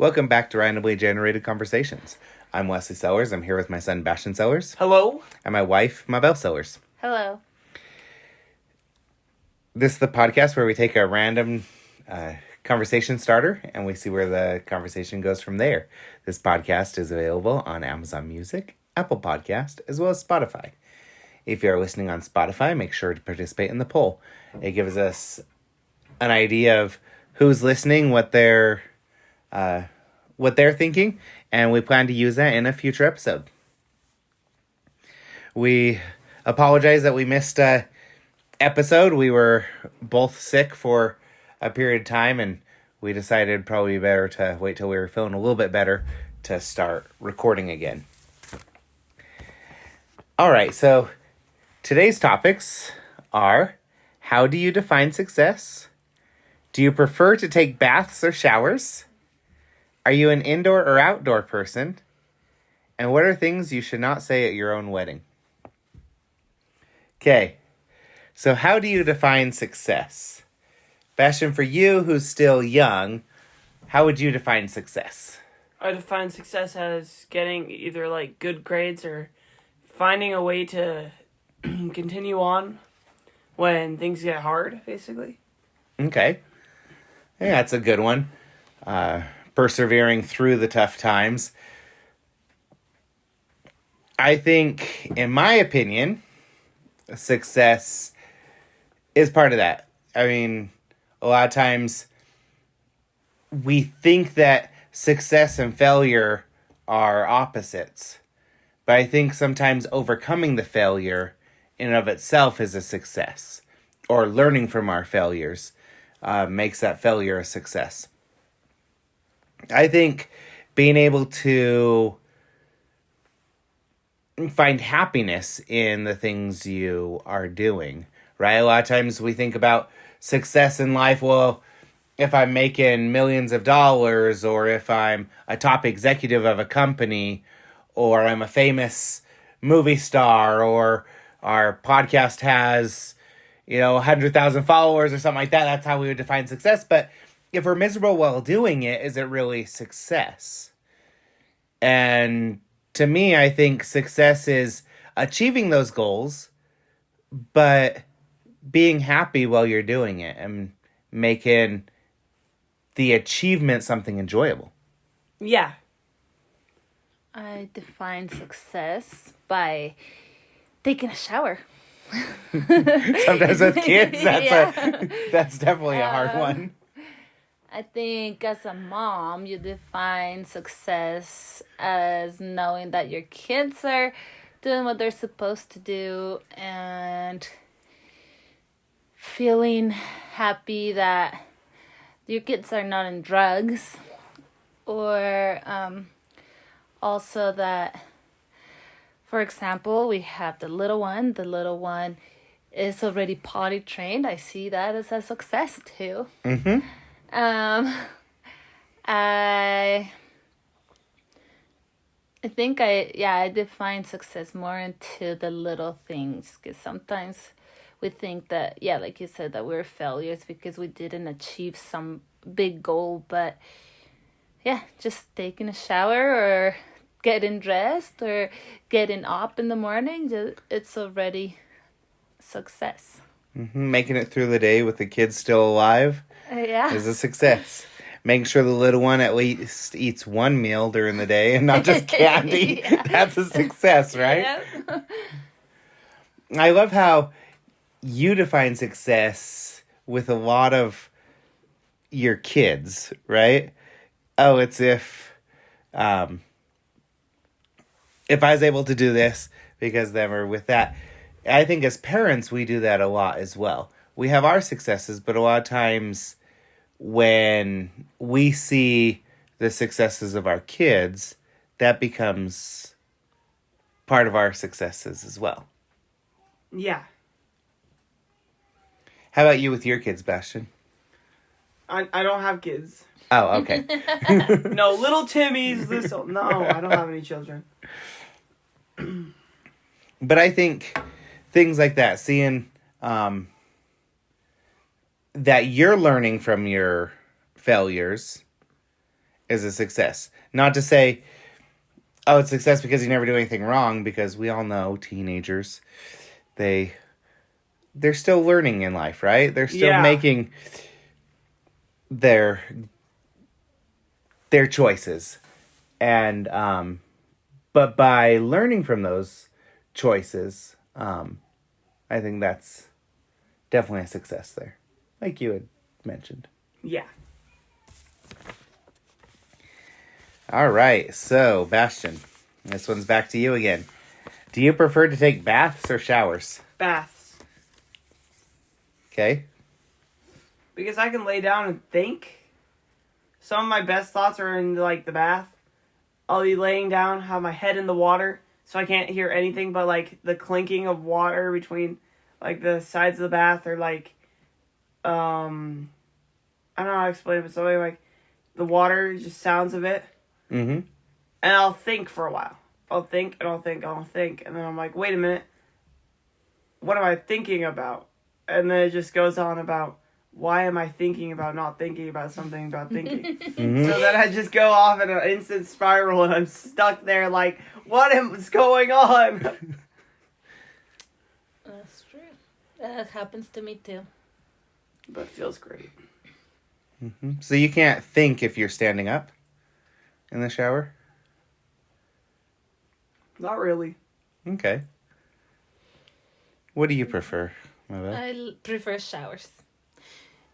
Welcome back to Randomly Generated Conversations. I'm Wesley Sellers. I'm here with my son, Bastion Sellers. Hello. And my wife, Mabel Sellers. Hello. This is the podcast where we take a random conversation starter and we see where the conversation goes from there. This podcast is available on Amazon Music, Apple Podcast, as well as Spotify. If you're listening on Spotify, make sure to participate in the poll. It gives us an idea of who's listening, what they're thinking, and we plan to use that in a future episode. We apologize that we missed a episode. We were both sick for a period of time, and we decided probably better to wait till we were feeling a little bit better to start recording again. All right, so today's topics are: how do you define success? Do you prefer to take baths or showers? Are you an indoor or outdoor person? And what are things you should not say at your own wedding? Okay, so how do you define success? Bastion, for you who's still young, how would you define success? I define success as getting either like good grades or finding a way to continue on when things get hard, basically. Okay. Yeah, that's a good one. Persevering through the tough times. I think, in my opinion, success is part of that. I mean, a lot of times we think that success and failure are opposites. But I think sometimes overcoming the failure in and of itself is a success. Or learning from our failures makes that failure a success. I think being able to find happiness in the things you are doing, right? A lot of times we think about success in life, well, if I'm making millions of dollars, or if I'm a top executive of a company, or I'm a famous movie star, or our podcast has, 100,000 followers or something like that, that's how we would define success. But if we're miserable while doing it, is it really success? And to me, I think success is achieving those goals, but being happy while you're doing it and making the achievement something enjoyable. Yeah. I define success by taking a shower. Sometimes with kids, that's definitely a hard one. I think as a mom, you define success as knowing that your kids are doing what they're supposed to do and feeling happy that your kids are not in drugs, or also that, for example, we have the little one. The little one is already potty trained. I see that as a success too. Mm-hmm. I think I define success more into the little things, because sometimes we think that, like you said, that we're failures because we didn't achieve some big goal, but just taking a shower or getting dressed or getting up in the morning, it's already success. Mm-hmm. Making it through the day with the kids still alive is a success. Making sure the little one at least eats one meal during the day and not just candy. That's a success, right? Yep. I love how you define success with a lot of your kids, right? Oh, it's if I was able to do this because them, or with that. I think as parents, we do that a lot as well. We have our successes, but a lot of times when we see the successes of our kids, that becomes part of our successes as well. Yeah. How about you with your kids, Bastion? I don't have kids. Oh, okay. No, little Timmy's this old. No, I don't have any children. But I think things like that, seeing that you're learning from your failures is a success. Not to say, oh, it's success because you never do anything wrong, because we all know teenagers, they're still learning in life, right? They're still making their choices. And but by learning from those choices, I think that's definitely a success there, like you had mentioned. Yeah. All right, so Bastian, this one's back to you again. Do you prefer to take baths or showers? Baths. Okay. Because I can lay down and think. Some of my best thoughts are in, like, the bath. I'll be laying down, have my head in the water, so I can't hear anything but, like, the clinking of water between, like, the sides of the bath, or, like, I don't know how to explain it, but something like the water, just sounds of it. Mm-hmm. And I'll think for a while. I'll think, and I'll think, and I'll think, and then I'm like, wait a minute, what am I thinking about? And then it just goes on about, why am I thinking about not thinking about something about thinking? Mm-hmm. So then I just go off in an instant spiral, and I'm stuck there like, what is going on? That's true. That happens to me too. But it feels great. Mm-hmm. So you can't think if you're standing up in the shower? Not really. Okay. What do you prefer, Mabel? I prefer showers.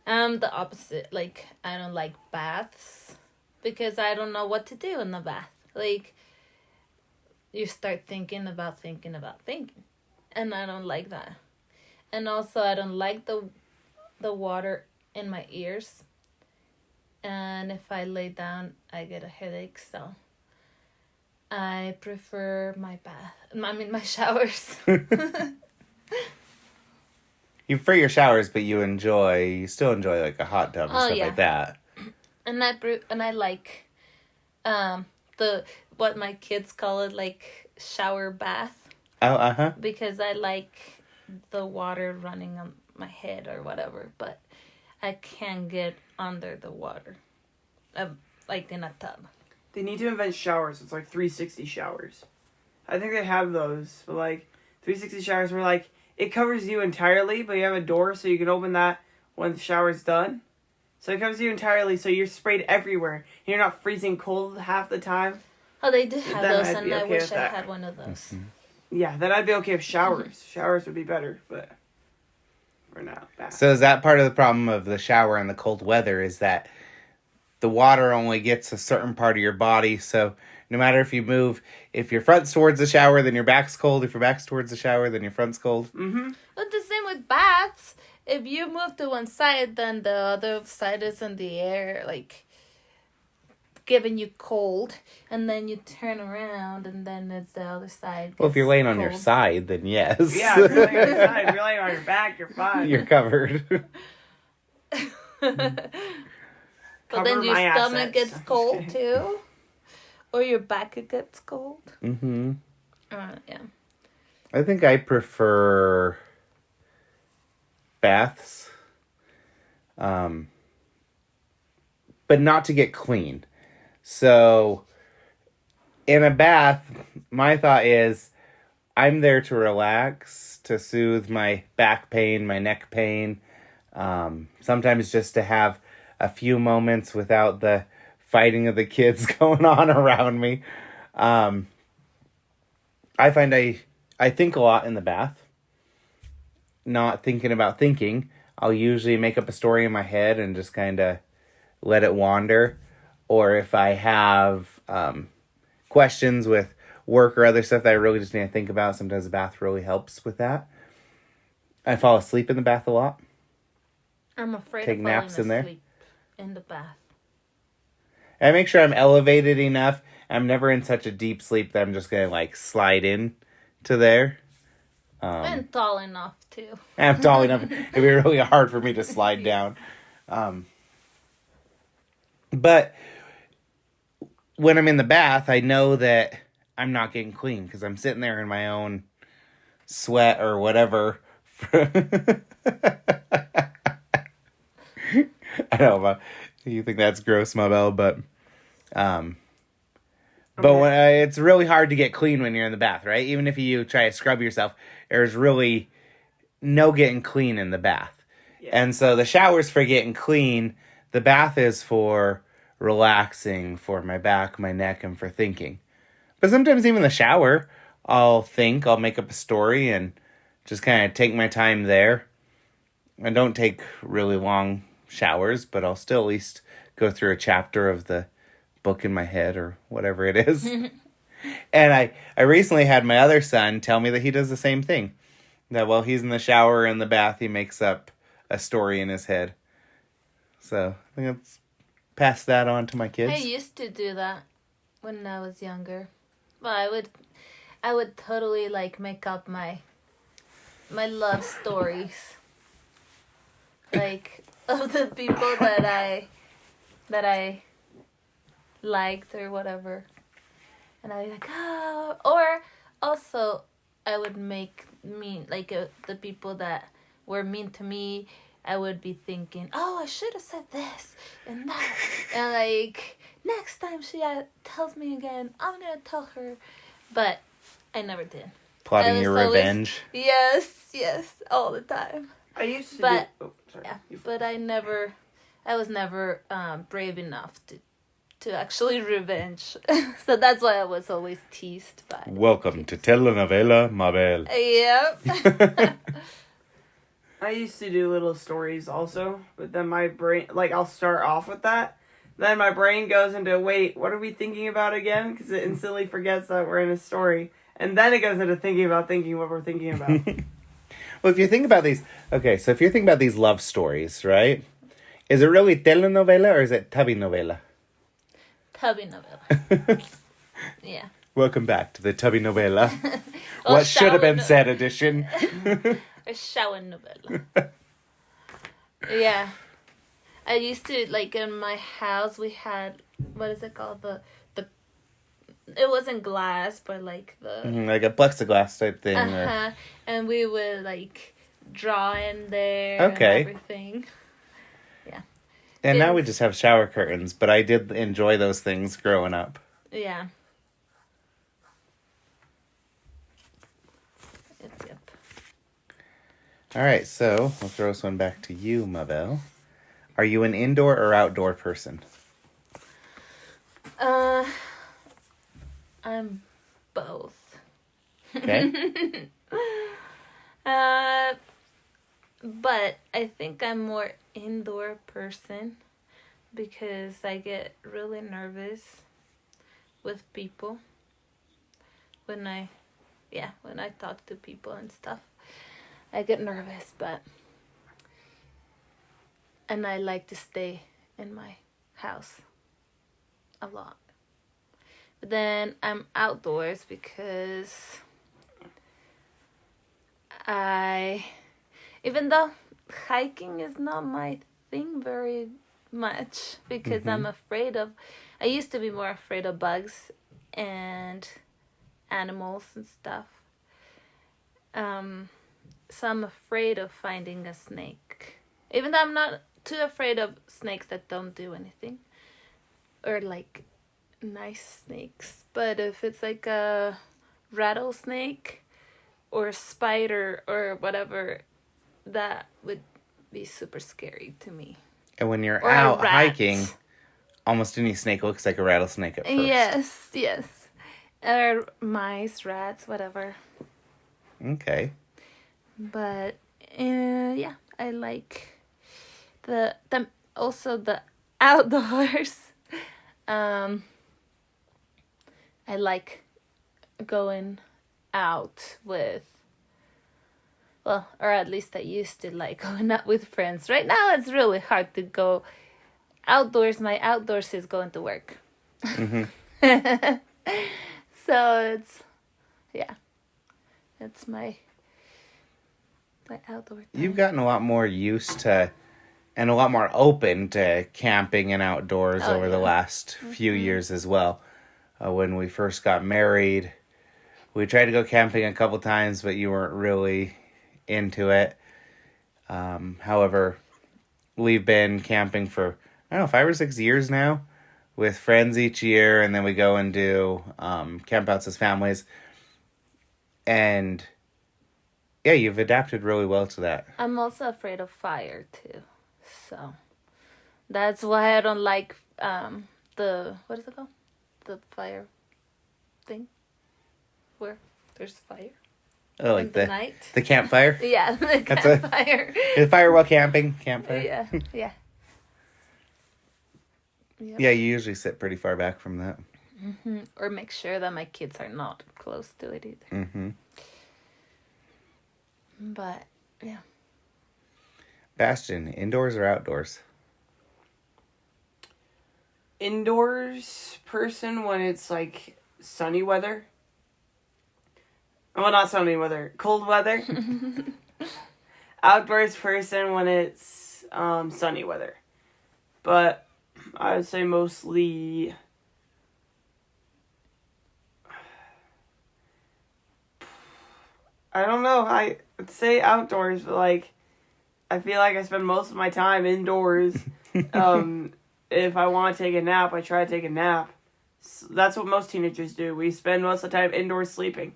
I'm the opposite. Like, I don't like baths because I don't know what to do in the bath. Like, you start thinking about thinking. And I don't like that. And also, I don't like the water in my ears. And if I lay down, I get a headache, so I prefer my showers. You prefer your showers, but you still enjoy like a hot tub and stuff like that. And I like what my kids call it, like shower bath. Oh, uh-huh. Because I like the water running on my head or whatever, but I can't get under the water, like in a tub. They need to invent showers. It's like 360 showers. I think they have those, but like 360 showers where like it covers you entirely, but you have a door so you can open that when the shower's done. So it covers you entirely, so you're sprayed everywhere. You're not freezing cold half the time. Oh, they do have those, and I wish I that. had one of those. Mm-hmm. Yeah, then I'd be okay with showers. Showers would be better, but for now, bath. So is that part of the problem of the shower in the cold weather, is that the water only gets a certain part of your body, so no matter if you move, if your front's towards the shower, then your back's cold. If your back's towards the shower, then your front's cold. Mm-hmm. But the same with baths. If you move to one side, then the other side is in the air, like, giving you cold. And then you turn around, and then it's the other side. Well, if you're laying on cold. your side, then yes. Yeah, if you're laying on your side. If you're laying on your back, you're fine. You're covered. But then your my stomach assets. gets cold, too. Or your back gets cold. Mm-hmm. Yeah. I think I prefer baths. But not to get clean. So, in a bath, my thought is, I'm there to relax, to soothe my back pain, my neck pain. Sometimes just to have a few moments without the fighting of the kids going on around me. I find I think a lot in the bath. Not thinking about thinking. I'll usually make up a story in my head and just kind of let it wander. Or if I have questions with work or other stuff that I really just need to think about, sometimes the bath really helps with that. I fall asleep in the bath a lot. I'm afraid Take of naps falling in there? asleep in the bath. I make sure I'm elevated enough. I'm never in such a deep sleep that I'm just going to like slide in to there. And tall enough, too. I'm tall enough. It'd be really hard for me to slide down. But when I'm in the bath, I know that I'm not getting clean because I'm sitting there in my own sweat or whatever. I don't know. You think that's gross, Mabel, but But when, it's really hard to get clean when you're in the bath, right? Even if you try to scrub yourself, there's really no getting clean in the bath. Yeah. And so the shower's for getting clean. The bath is for relaxing, for my back, my neck, and for thinking. But sometimes even the shower, I'll make up a story and just kind of take my time there. I don't take really long showers, but I'll still at least go through a chapter of the book in my head or whatever it is. And I recently had my other son tell me that he does the same thing. That while he's in the shower or in the bath, he makes up a story in his head. So I think let's pass that on to my kids. I used to do that when I was younger. Well, I would totally like make up my love stories. Like of the people that I liked or whatever. And I'd be like, oh. Or also I would make the people that were mean to me, I would be thinking, oh, I should have said this and that. And like, next time she tells me again, I'm going to tell her. But I never did. Plotting your revenge. Yes, all the time. I used to but, do... Oh, sorry. Yeah, but I was never brave enough to actually revenge. So that's why I was always teased by. Welcome to Telenovela Mabel. Yep. I used to do little stories also, but then my brain, like, I'll start off with that. Then my brain goes into, wait, what are we thinking about again? Because it instantly forgets that we're in a story. And then it goes into thinking what we're thinking about. Well, if you think about these, okay, so if you're thinking about these love stories, right? Is it really telenovela or is it tubby-novela? Tubby-novela. Yeah. Welcome back to the tubby-novela. What should have been said edition. A shower novella. Yeah. I used to, like, in my house, we had, what is it called? It wasn't glass, but like like a plexiglass type thing. Uh-huh. And we would, like, draw in there and everything. Yeah. And now we just have shower curtains, but I did enjoy those things growing up. Yeah. Yep. All right, so I'll throw this one back to you, Mabel. Are you an indoor or outdoor person? I'm both. Okay. But I think I'm more indoor person because I get really nervous with people when I talk to people and stuff. I get nervous, and I like to stay in my house a lot. But then I'm outdoors because even though hiking is not my thing very much because I used to be more afraid of bugs and animals and stuff. So I'm afraid of finding a snake. Even though I'm not too afraid of snakes that don't do anything. Or like nice snakes. But if it's like a rattlesnake or a spider or whatever, that would be super scary to me. And when you're out hiking, almost any snake looks like a rattlesnake at first. Yes. Or mice, rats, whatever. Okay. But yeah, I like the outdoors. I like going out with, or at least I used to like going out with friends. Right now it's really hard to go outdoors. My outdoors is going to work. Mm-hmm. So it's my outdoor time. You've gotten a lot more used to and a lot more open to camping and outdoors over the last few years as well. When we first got married, we tried to go camping a couple times, but you weren't really into it. However, we've been camping for, 5 or 6 years now. with friends each year, and then we go and do campouts as families. And yeah, you've adapted really well to that. I'm also afraid of fire too, so that's why I don't like the what is it called? The fire thing where there's fire. Oh, like in the night. The campfire? Yeah, the That's campfire. The fire while camping, campfire. Yeah, yeah. Yep. Yeah, you usually sit pretty far back from that. Mm-hmm. Or make sure that my kids are not close to it either. Mm-hmm. But, yeah. Bastion, indoors or outdoors? Indoors person when it's like sunny weather. Well, not sunny weather, cold weather. Outdoors person when it's sunny weather. But I would say mostly I don't know. I would say outdoors, but like I feel like I spend most of my time indoors. If I want to take a nap, I try to take a nap. So that's what most teenagers do. We spend most of the time indoors sleeping.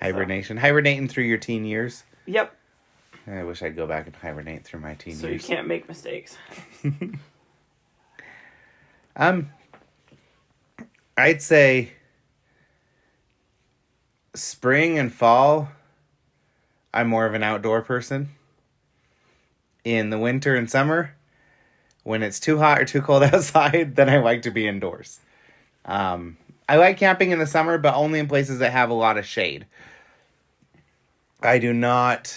Hibernation. Hibernating through your teen years? Yep. I wish I'd go back and hibernate through my teen So years. you can't make mistakes. I'd say spring and fall, I'm more of an outdoor person. In the winter and summer, when it's too hot or too cold outside, then I like to be indoors. I like camping in the summer, but only in places that have a lot of shade. I do not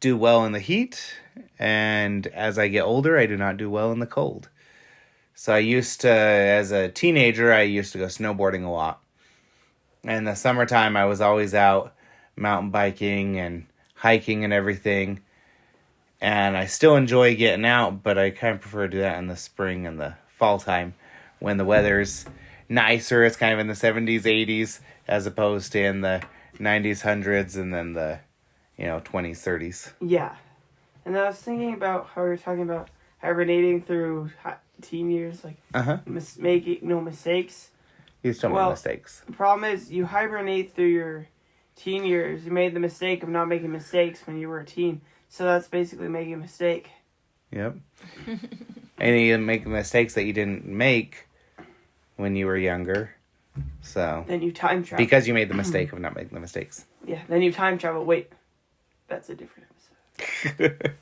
do well in the heat, and as I get older, I do not do well in the cold. So I used to, as a teenager, I used to go snowboarding a lot. And in the summertime, I was always out mountain biking and hiking and everything. And I still enjoy getting out, but I kind of prefer to do that in the spring and the fall time when the weather's nicer. It's kind of in the 70s, 80s, as opposed to in the 90s, 100s, and then the, 20s, 30s. Yeah. And I was thinking about how we were talking about hibernating through teen years, like making no mistakes. You still make mistakes. The problem is you hibernate through your teen years. You made the mistake of not making mistakes when you were a teen. So that's basically making a mistake. Yep. And you make mistakes that you didn't make when you were younger. So then you time travel. Because you made the mistake of not making the mistakes. Yeah, then you time travel. Wait, that's a different episode.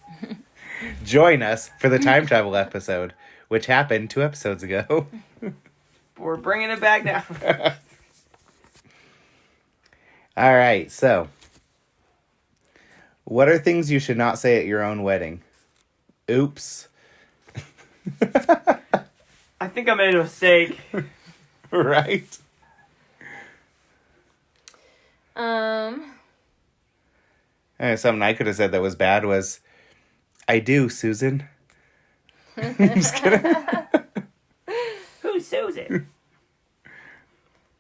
Join us for the time travel episode, which happened 2 episodes ago. We're bringing it back now. All right, so what are things you should not say at your own wedding? Oops. I think I made a mistake. Right? And something I could have said that was bad was, I do, Susan. I'm just kidding. Who's Susan?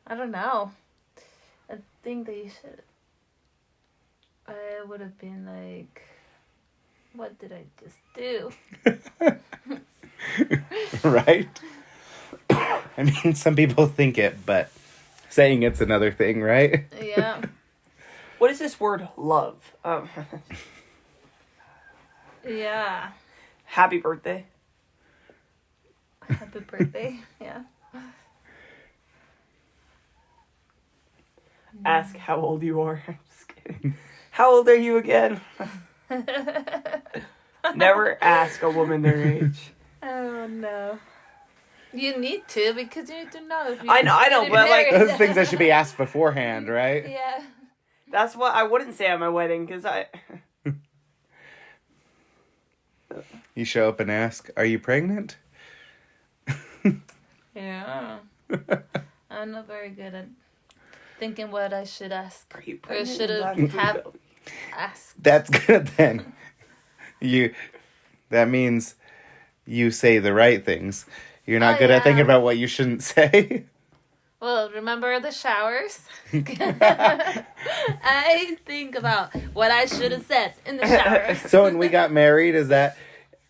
I don't know. I think that you should. I would have been like, what did I just do? Right? I mean, some people think it, but saying it's another thing, right? Yeah. What is this word love? Yeah. Happy birthday. Happy birthday. Yeah. Ask how old you are. I'm just kidding. How old are you again? Never ask a woman their age. Oh no. You need to, because you need to know if you I know, but like Those things that should be asked beforehand, right? Yeah. that's what I wouldn't say at my wedding because You show up and ask, are you pregnant? Yeah. I'm not very good at thinking what I should ask. Are you Or pregnant? should have asked. That's good then. That means you say the right things. You're not good at thinking about what you shouldn't say. Well, remember the showers? I think about what I should have said in the shower. So when we got married, is that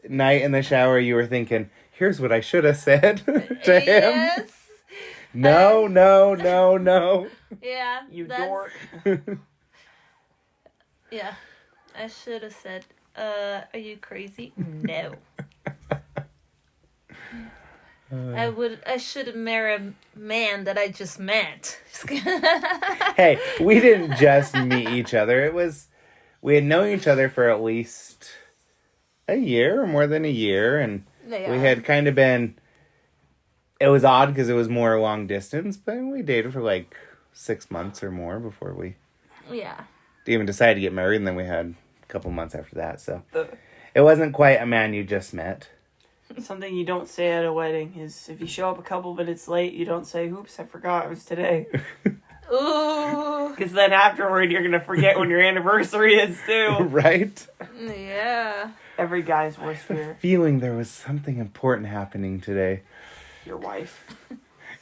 night in the shower you were thinking, here's what I should have said to him. Yes. No, no, no, no. Yeah. You that's- dork. Yeah. I should have said, are you crazy? No. I should have married a man that I just met. Hey, we didn't just meet each other. We had known each other for at least a year or more than a year. And Yeah. we had kind of been, it was odd because it was more long distance, but we dated for like 6 months or more before we Yeah. even decided to get married. And then we had a couple months after that. So The- it wasn't quite a man you just met. Something you don't say at a wedding is if you show up a couple minutes late, you don't say, oops, I forgot it was today. Ooh. Because then afterward, you're going to forget when your anniversary is, too. Right? Yeah. Every guy's worst fear. Feeling there was something important happening today. Your wife.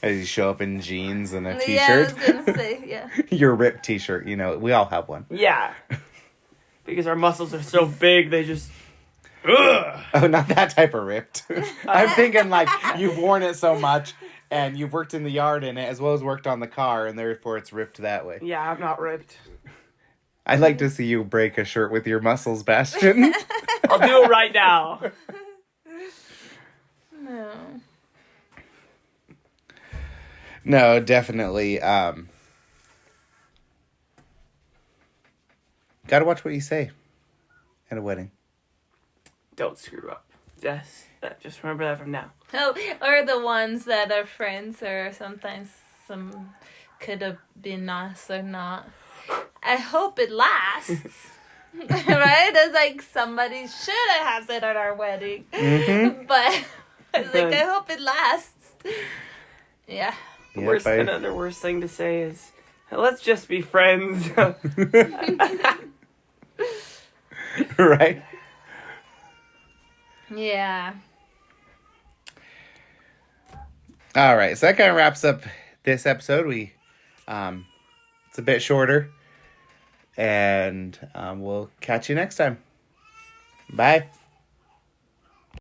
As you show up in jeans and a Yeah, I t-shirt. was gonna say, yeah. Your ripped t-shirt, we all have one. Yeah. Because our muscles are so big, they just... Ugh. Oh, not that type of ripped. I'm thinking like you've worn it so much and you've worked in the yard in it as well as worked on the car and therefore it's ripped that way. Yeah, I'm not ripped. I'd like to see you break a shirt with your muscles, Bastion. I'll do it right now. No. No, definitely. Gotta watch what you say at a wedding. Don't screw up. Just remember that from now. Oh, or the ones that are friends or sometimes some could have been us or not. I hope it lasts. Right? It's like somebody should have said at our wedding. Mm-hmm. But it's like, I hope it lasts. Yeah. Yep, Another worst thing to say is, let's just be friends. Right? Yeah. All right, so that kind of wraps up this episode. It's a bit shorter, and we'll catch you next time. Bye.